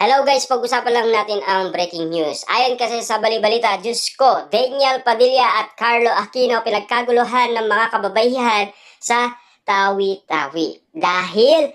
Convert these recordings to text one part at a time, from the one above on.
Hello guys, pag-usapan lang natin ang breaking news. Ayon kasi sa balibalita, Diyos ko, Daniel Padilla at Carlo Aquino pinagkaguluhan ng mga kababaihan sa Tawi-Tawi. Dahil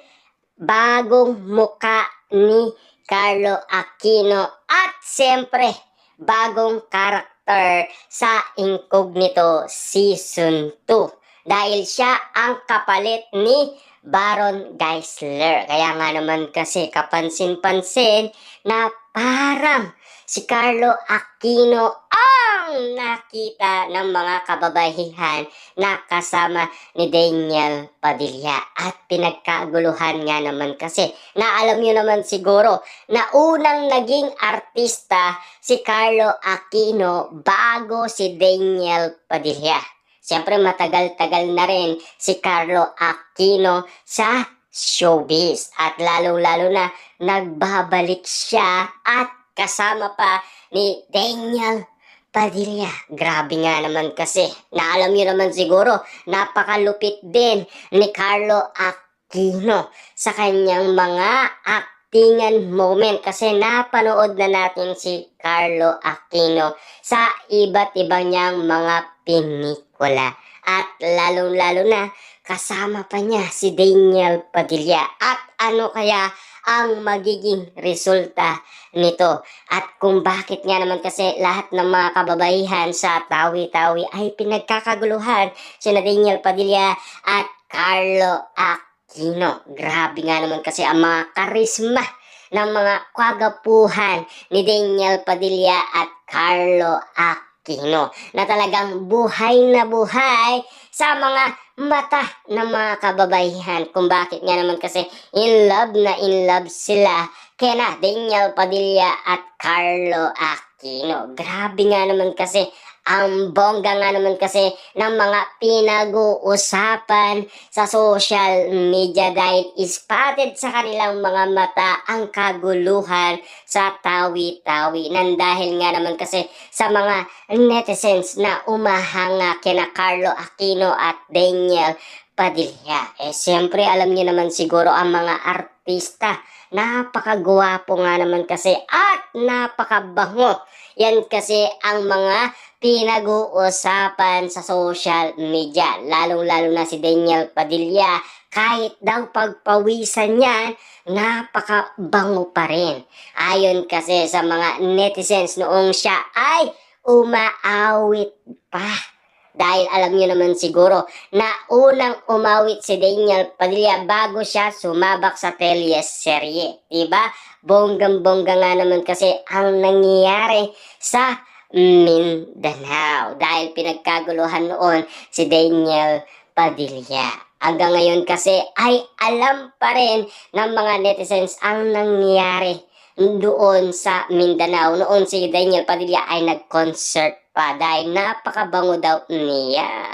bagong muka ni Carlo Aquino at siyempre bagong karakter sa Incognito Season 2. Dahil siya ang kapalit ni Baron Geisler. Kaya nga naman kasi kapansin-pansin na parang si Carlo Aquino ang nakita ng mga kababaihan na kasama ni Daniel Padilla. At pinagkaguluhan nga naman kasi na alam nyo naman siguro na unang naging artista si Carlo Aquino bago si Daniel Padilla. Siyempre matagal-tagal na rin si Carlo Aquino sa showbiz at lalong-lalo na nagbabalik siya at kasama pa ni Daniel Padilla. Grabe nga naman kasi na alam niyo naman siguro napakalupit din ni Carlo Aquino sa kanyang mga actingan moment kasi napanood na natin si Carlo Aquino sa iba't ibang niyang mga pelikula. At lalong-lalo na kasama pa niya si Daniel Padilla. At ano kaya ang magiging resulta nito? At kung bakit nga naman kasi lahat ng mga kababaihan sa Tawi-Tawi ay pinagkakaguluhan sina Daniel Padilla at Carlo Aquino. Grabe nga naman kasi ang mga karisma ng mga kagapuhan ni Daniel Padilla at Carlo Aquino na talagang buhay na buhay sa mga mata ng mga kababaihan. Kung bakit nga naman kasi in love sila kina Daniel Padilla at Carlo Aquino. Grabe nga naman kasi ang bongga nga naman kasi ng mga pinag-uusapan sa social media dahil spotted sa kanilang mga mata ang kaguluhan sa Tawi-Tawi. Nang dahil nga naman kasi sa mga netizens na umahanga kina Carlo Aquino at Daniel Padilla. Siyempre alam niyo naman siguro ang mga artista. Napakagwapo nga naman kasi at napakabango. Yan kasi ang mga pinag-uusapan sa social media. Lalong-lalo na si Daniel Padilla. Kahit daw pagpawisan yan, napakabango pa rin. Ayon kasi sa mga netizens noong siya ay umaawit pa. Dahil alam niyo naman siguro na unang umawit si Daniel Padilla bago siya sumabak sa teleserye. Diba? Bonggang-bongga nga naman kasi ang nangyayari sa Mindanao. Dahil pinagkaguluhan noon si Daniel Padilla. Hanggang ngayon kasi ay alam pa rin ng mga netizens ang nangyayari doon sa Mindanao. Noon si Daniel Padilla ay nag-concert pa dahil napakabango daw niya.